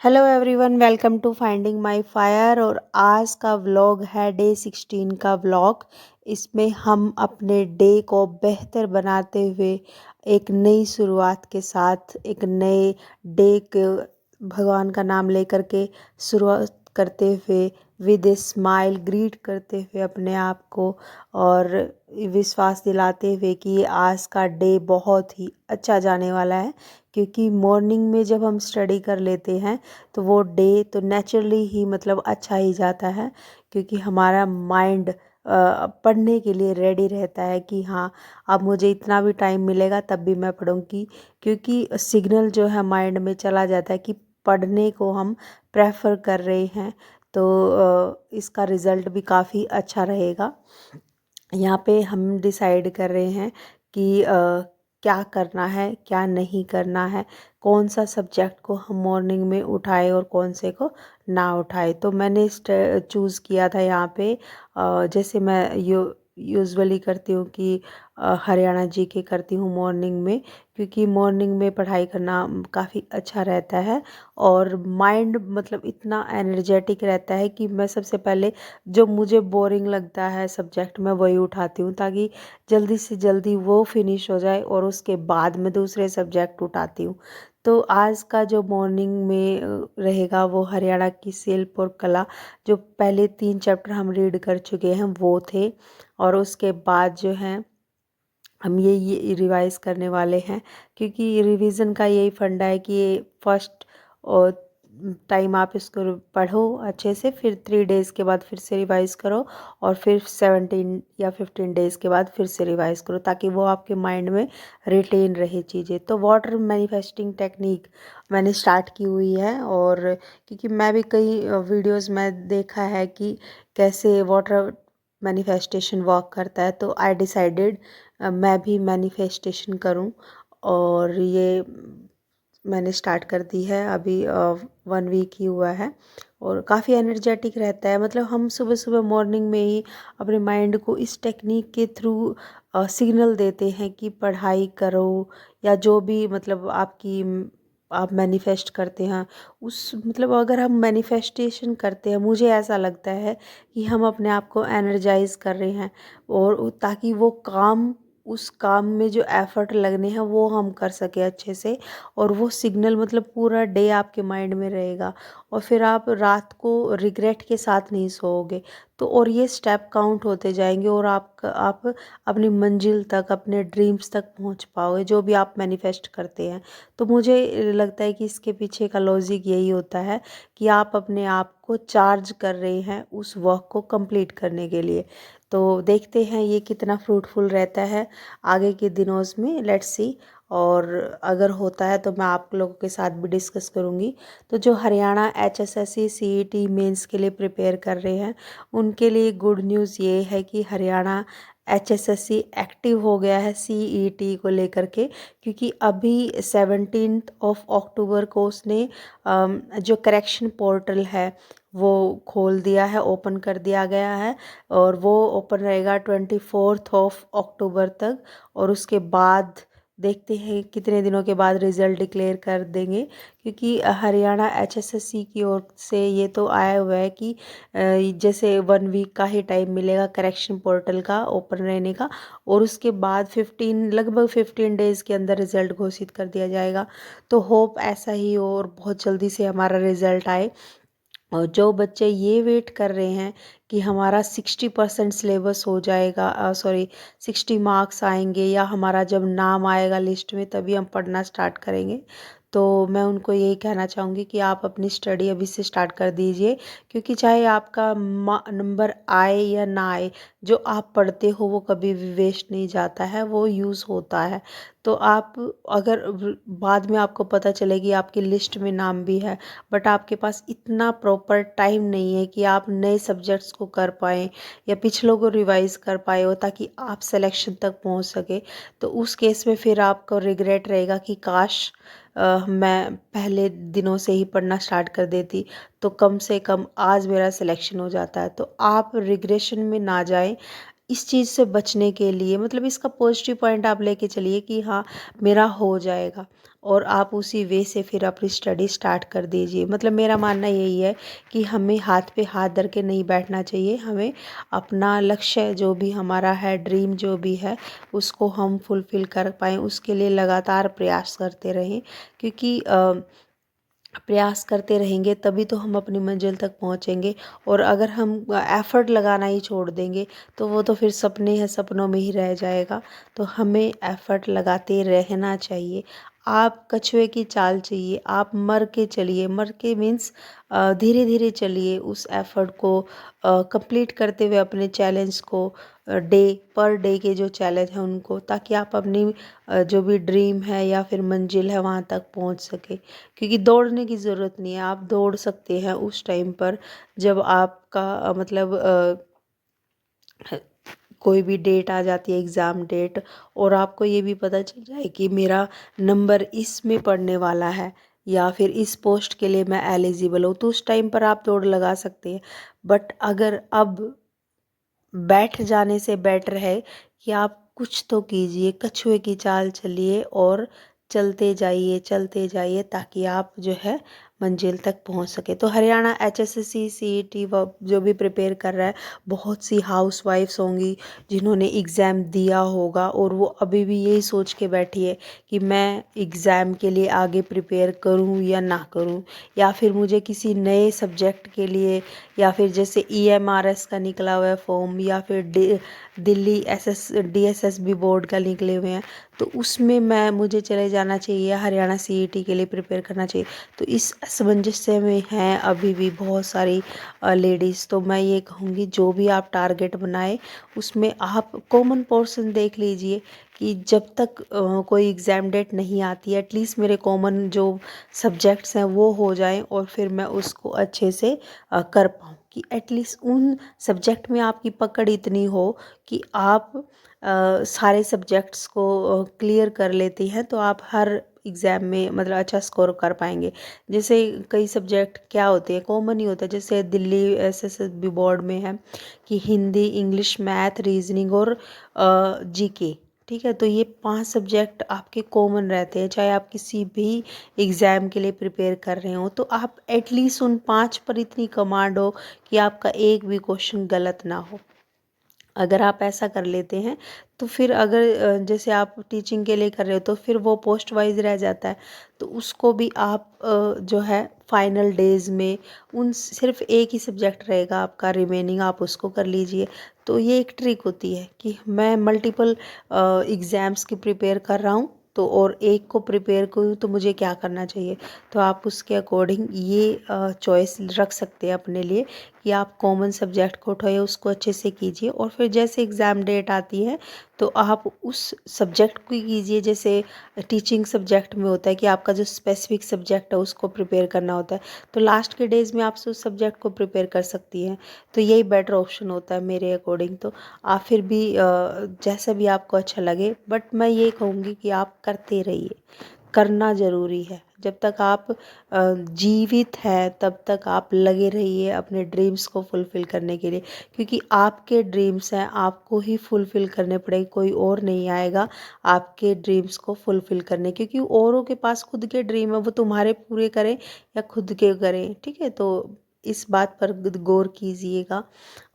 Hello everyone, welcome to finding my fire. और आज का व्लॉग है डे 16 का व्लॉग। इसमें हम अपने डे को बेहतर बनाते हुए एक नई शुरुआत के साथ एक नए डे के भगवान का नाम लेकर के शुरुआत करते हुए विद ए स्माइल ग्रीट करते हुए अपने आप को और विश्वास दिलाते हुए कि आज का डे बहुत ही अच्छा जाने वाला है। क्योंकि मॉर्निंग में जब हम स्टडी कर लेते हैं तो वो डे तो नेचुरली ही मतलब अच्छा ही जाता है। क्योंकि हमारा माइंड पढ़ने के लिए रेडी रहता है कि हाँ, अब मुझे इतना भी टाइम मिलेगा तब भी मैं पढ़ूंगी। क्योंकि सिग्नल जो है माइंड में चला जाता है कि पढ़ने को हम प्रेफर कर रहे हैं। तो इसका रिज़ल्ट भी काफ़ी अच्छा रहेगा। यहाँ पे हम डिसाइड कर रहे हैं कि क्या करना है क्या नहीं करना है, कौन सा सब्जेक्ट को हम मॉर्निंग में उठाए और कौन से को ना उठाए। तो मैंने चूज़ किया था यहाँ पे जैसे मैं यूजुअली करती हूँ कि हरियाणा जी के करती हूँ मॉर्निंग में। क्योंकि मॉर्निंग में पढ़ाई करना काफ़ी अच्छा रहता है और माइंड मतलब इतना एनर्जेटिक रहता है कि मैं सबसे पहले जो मुझे बोरिंग लगता है सब्जेक्ट मैं वही उठाती हूँ, ताकि जल्दी से जल्दी वो फिनिश हो जाए और उसके बाद मैं दूसरे सब्जेक्ट उठाती हूँ। तो आज का जो मॉर्निंग में रहेगा वो हरियाणा की शिल्प और कला, जो पहले 3 चैप्टर हम रीड कर चुके हैं वो थे। और उसके बाद जो है हम ये रिवाइज करने वाले हैं। क्योंकि रिवीजन का यही फंडा है कि ये फर्स्ट और टाइम आप इसको पढ़ो अच्छे से, फिर 3 डेज़ के बाद फिर से रिवाइज करो और फिर 17 या 15 डेज़ के बाद फिर से रिवाइज करो, ताकि वो आपके माइंड में रिटेन रहे चीज़ें। तो वाटर मैनिफेस्टिंग टेक्निक मैंने स्टार्ट की हुई है। और क्योंकि मैं भी कई वीडियोस में देखा है कि कैसे वाटर मैनिफेस्टेशन वर्क करता है, तो आई डिसाइडेड मैं भी मैनिफेस्टेशन करूं। और ये मैंने स्टार्ट कर दी है अभी 1 वीक ही हुआ है। और काफ़ी एनर्जेटिक रहता है, मतलब हम सुबह सुबह मॉर्निंग में ही अपने माइंड को इस टेक्निक के थ्रू सिग्नल देते हैं कि पढ़ाई करो या जो भी मतलब आप मैनिफेस्ट करते हैं उस मतलब अगर हम मैनिफेस्टेशन करते हैं, मुझे ऐसा लगता है कि हम अपने आप को एनर्जाइज कर रहे हैं। और ताकि वो काम उस काम में जो एफर्ट लगने हैं वो हम कर सके अच्छे से। और वो सिग्नल मतलब पूरा डे आपके माइंड में रहेगा और फिर आप रात को रिग्रेट के साथ नहीं सोओगे। तो और ये स्टेप काउंट होते जाएंगे और आप अपनी मंजिल तक अपने ड्रीम्स तक पहुंच पाओगे जो भी आप मैनिफेस्ट करते हैं। तो मुझे लगता है कि इसके पीछे का लॉजिक यही होता है कि आप अपने आप को चार्ज कर रहे हैं उस वर्क को कंप्लीट करने के लिए। तो देखते हैं ये कितना फ्रूटफुल रहता है आगे के दिनों में, लेट्स सी। और अगर होता है तो मैं आप लोगों के साथ भी डिस्कस करूँगी। तो जो हरियाणा HSSC CET मेंस के लिए प्रिपेयर कर रहे हैं उनके लिए गुड न्यूज़ ये है कि हरियाणा HSSC एक्टिव हो गया है CET को लेकर के। क्योंकि अभी 17 अक्टूबर को उसने जो करेक्शन पोर्टल है वो खोल दिया है, ओपन कर दिया गया है। और वो ओपन रहेगा 24 अक्टूबर तक। और उसके बाद देखते हैं कितने दिनों के बाद रिज़ल्ट डिक्लेयर कर देंगे। क्योंकि हरियाणा HSSC की ओर से ये तो आया हुआ है कि जैसे 1 वीक का ही टाइम मिलेगा करेक्शन पोर्टल का ओपन रहने का। और उसके बाद 15 डेज़ के अंदर रिज़ल्ट घोषित कर दिया जाएगा। तो होप ऐसा ही हो और बहुत जल्दी से हमारा रिज़ल्ट आए। और जो बच्चे ये वेट कर रहे हैं कि हमारा 60% सिलेबस हो जाएगा, सॉरी 60 मार्क्स आएंगे या हमारा जब नाम आएगा लिस्ट में तभी हम पढ़ना स्टार्ट करेंगे, तो मैं उनको यही कहना चाहूँगी कि आप अपनी स्टडी अभी से स्टार्ट कर दीजिए। क्योंकि चाहे आपका नंबर आए या ना आए, जो आप पढ़ते हो वो कभी भी वेस्ट नहीं जाता है, वो यूज़ होता है। तो आप अगर बाद में आपको पता चले कि आपकी लिस्ट में नाम भी है बट आपके पास इतना प्रॉपर टाइम नहीं है कि आप नए सब्जेक्ट्स को कर पाएँ या पिछलों को रिवाइज कर पाए हो ताकि आप सिलेक्शन तक पहुंच सके, तो उस केस में फिर आपको रिग्रेट रहेगा कि काश मैं पहले दिनों से ही पढ़ना स्टार्ट कर देती तो कम से कम आज मेरा सिलेक्शन हो जाता है। तो आप रिग्रेशन में ना जाएं। इस चीज़ से बचने के लिए मतलब इसका पॉजिटिव पॉइंट आप लेके चलिए कि हाँ, मेरा हो जाएगा। और आप उसी वे से फिर अपनी स्टडी स्टार्ट कर दीजिए। मतलब मेरा मानना यही है कि हमें हाथ पे हाथ धर के नहीं बैठना चाहिए। हमें अपना लक्ष्य जो भी हमारा है, ड्रीम जो भी है, उसको हम फुलफ़िल कर पाएँ उसके लिए लगातार प्रयास करते रहें। क्योंकि प्रयास करते रहेंगे तभी तो हम अपनी मंजिल तक पहुँचेंगे। और अगर हम एफ़र्ट लगाना ही छोड़ देंगे तो वो तो फिर सपने हैं, सपनों में ही रह जाएगा। तो हमें एफ़र्ट लगाते रहना चाहिए। आप कछुए की चाल चाहिए, आप मर के चलिए, मर के मीन्स धीरे धीरे चलिए उस एफ़र्ट को कंप्लीट करते हुए अपने चैलेंज को, डे पर डे के जो चैलेंज हैं उनको, ताकि आप अपनी जो भी ड्रीम है या फिर मंजिल है वहाँ तक पहुँच सके। क्योंकि दौड़ने की ज़रूरत नहीं है, आप दौड़ सकते हैं उस टाइम पर जब आपका मतलब कोई भी डेट आ जाती है, एग्ज़ाम डेट, और आपको ये भी पता चल जाए कि मेरा नंबर इसमें पड़ने वाला है या फिर इस पोस्ट के लिए मैं एलिजिबल हूँ, तो उस टाइम पर आप दौड़ लगा सकते हैं। बट अगर अब बैठ जाने से बेटर है कि आप कुछ तो कीजिए, कछुए की चाल चलिए और चलते जाइए ताकि आप जो है मंजिल तक पहुंच सके। तो हरियाणा एचएसएससी सीईटी व जो भी प्रिपेयर कर रहा है, बहुत सी हाउसवाइफ्स होंगी जिन्होंने एग्ज़ाम दिया होगा और वो अभी भी यही सोच के बैठी है कि मैं एग्ज़ाम के लिए आगे प्रिपेयर करूं या ना करूं, या फिर मुझे किसी नए सब्जेक्ट के लिए, या फिर जैसे ईएमआरएस का निकला हुआ है फॉर्म, या फिर दिल्ली डीएसएसबी बोर्ड का निकले हुए हैं, तो उसमें मुझे चले जाना चाहिए, हरियाणा सीईटी के लिए प्रिपेयर करना चाहिए। तो इस असमंजस्य में हैं अभी भी बहुत सारी लेडीज़। तो मैं ये कहूँगी जो भी आप टारगेट बनाए उसमें आप कॉमन पोर्शन देख लीजिए कि जब तक कोई एग्ज़ाम डेट नहीं आती है, एटलीस्ट मेरे कॉमन जो सब्जेक्ट्स हैं वो हो जाएं और फिर मैं उसको अच्छे से कर पाऊँ, कि एटलीस्ट उन सब्जेक्ट में आपकी पकड़ इतनी हो कि आप सारे सब्जेक्ट्स को क्लियर कर लेती हैं, तो आप हर एग्ज़ाम में मतलब अच्छा स्कोर कर पाएंगे। जैसे कई सब्जेक्ट क्या होते हैं, कॉमन ही होता है, जैसे दिल्ली एसएसबी बोर्ड में है कि हिंदी, इंग्लिश, मैथ, रीजनिंग और जीके। ठीक है, तो ये 5 सब्जेक्ट आपके कॉमन रहते हैं, चाहे आप किसी भी एग्ज़ाम के लिए प्रिपेयर कर रहे हो, तो आप एटलीस्ट उन 5 पर इतनी कमांड हो कि आपका एक भी क्वेश्चन गलत ना हो। अगर आप ऐसा कर लेते हैं तो फिर अगर जैसे आप टीचिंग के लिए कर रहे हो तो फिर वो पोस्ट वाइज रह जाता है, तो उसको भी आप जो है फाइनल डेज में उन सिर्फ एक ही सब्जेक्ट रहेगा आपका रिमेनिंग, आप उसको कर लीजिए। तो ये एक ट्रिक होती है कि मैं मल्टीपल एग्ज़ाम्स की प्रिपेयर कर रहा हूँ, तो और एक को प्रिपेयर करूँ तो मुझे क्या करना चाहिए, तो आप उसके अकॉर्डिंग ये चॉइस रख सकते हैं अपने लिए कि आप कॉमन सब्जेक्ट को उठाइए, उसको अच्छे से कीजिए, और फिर जैसे एग्ज़ाम डेट आती है तो आप उस सब्जेक्ट को कीजिए। जैसे टीचिंग सब्जेक्ट में होता है कि आपका जो स्पेसिफिक सब्जेक्ट है उसको प्रिपेयर करना होता है, तो लास्ट के डेज़ में आप उस सब्जेक्ट को प्रिपेयर कर सकती हैं। तो यही बेटर ऑप्शन होता है मेरे अकॉर्डिंग। तो आप फिर भी जैसा भी आपको अच्छा लगे, बट मैं ये कहूँगी कि आप करते रहिए, करना ज़रूरी है। जब तक आप जीवित हैं तब तक आप लगे रहिए अपने ड्रीम्स को फुलफ़िल करने के लिए, क्योंकि आपके ड्रीम्स हैं, आपको ही फुलफ़िल करने पड़ेंगे, कोई और नहीं आएगा आपके ड्रीम्स को फुलफ़िल करने। क्योंकि औरों के पास खुद के ड्रीम है, वो तुम्हारे पूरे करें या खुद के करें, ठीक है। तो इस बात पर गौर कीजिएगा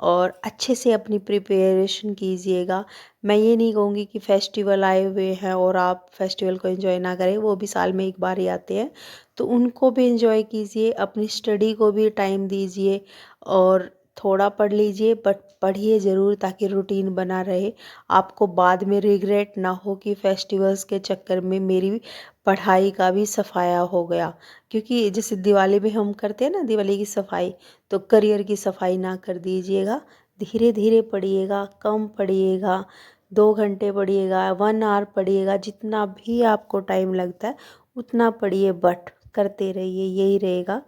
और अच्छे से अपनी प्रिपरेशन कीजिएगा। मैं ये नहीं कहूँगी कि फेस्टिवल आए हुए हैं और आप फेस्टिवल को एंजॉय ना करें, वो भी साल में एक बार ही आते हैं, तो उनको भी एंजॉय कीजिए, अपनी स्टडी को भी टाइम दीजिए और थोड़ा पढ़ लीजिए, बट पढ़िए ज़रूर ताकि रूटीन बना रहे। आपको बाद में रिग्रेट ना हो कि फेस्टिवल्स के चक्कर में मेरी पढ़ाई का भी सफाया हो गया। क्योंकि जैसे दिवाली में हम करते हैं ना दिवाली की सफाई, तो करियर की सफाई ना कर दीजिएगा। धीरे धीरे पढ़िएगा, कम पढ़िएगा, 2 घंटे पढ़िएगा, 1 आवर पढ़िएगा, जितना भी आपको टाइम लगता है उतना पढ़िए, बट करते रहिए, यही रहेगा।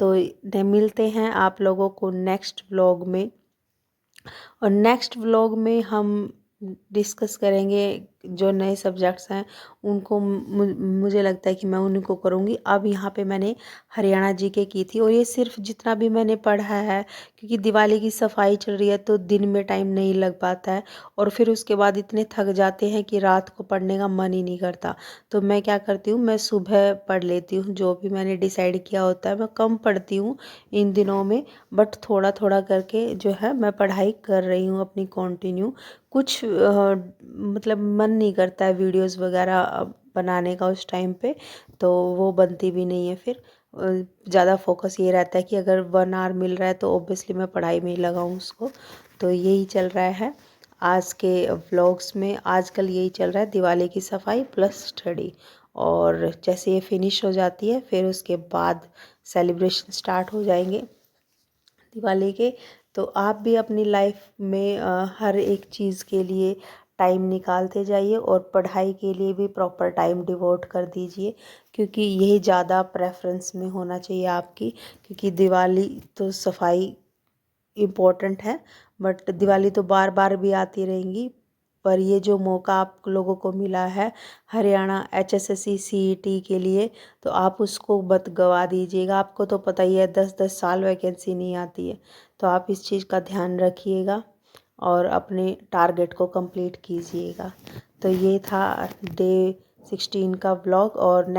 तो मिलते हैं आप लोगों को नेक्स्ट व्लॉग में, और नेक्स्ट व्लॉग में हम डिस्कस करेंगे जो नए सब्जेक्ट्स हैं उनको मुझे लगता है कि मैं उन्हीं को करूँगी। अब यहाँ पे मैंने हरियाणा जीके की थी और ये सिर्फ जितना भी मैंने पढ़ा है, क्योंकि दिवाली की सफाई चल रही है तो दिन में टाइम नहीं लग पाता है और फिर उसके बाद इतने थक जाते हैं कि रात को पढ़ने का मन ही नहीं करता। तो मैं क्या करती हूँ, मैं सुबह पढ़ लेती हूँ, जो भी मैंने डिसाइड किया होता है। मैं कम पढ़ती हूँ इन दिनों में, बट थोड़ा थोड़ा करके जो है मैं पढ़ाई कर रही हूँ अपनी कंटिन्यू। कुछ मतलब मन नहीं करता है वीडियोस वगैरह बनाने का उस टाइम पे, तो वो बनती भी नहीं है। फिर ज़्यादा फोकस ये रहता है कि अगर 1 आवर मिल रहा है तो ऑब्वियसली मैं पढ़ाई में ही लगाऊँ उसको। तो यही चल रहा है आज के व्लॉग्स में। आजकल यही चल रहा है, दिवाली की सफाई प्लस स्टडी। और जैसे ये फिनिश हो जाती है फिर उसके बाद सेलिब्रेशन स्टार्ट हो जाएंगे दिवाली के। तो आप भी अपनी लाइफ में हर एक चीज़ के लिए टाइम निकालते जाइए और पढ़ाई के लिए भी प्रॉपर टाइम डिवोट कर दीजिए, क्योंकि यही ज़्यादा प्रेफरेंस में होना चाहिए आपकी। क्योंकि दिवाली तो सफाई इम्पोर्टेंट है, बट दिवाली तो बार बार भी आती रहेंगी। पर ये जो मौका आप लोगों को मिला है हरियाणा HSSC CET के लिए, तो आप उसको मत गवा दीजिएगा। आपको तो पता ही है 10-10 साल वैकेंसी नहीं आती है, तो आप इस चीज़ का ध्यान रखिएगा और अपने टारगेट को कंप्लीट कीजिएगा। तो ये था डे 16 का व्लॉग। और नेक्स्ट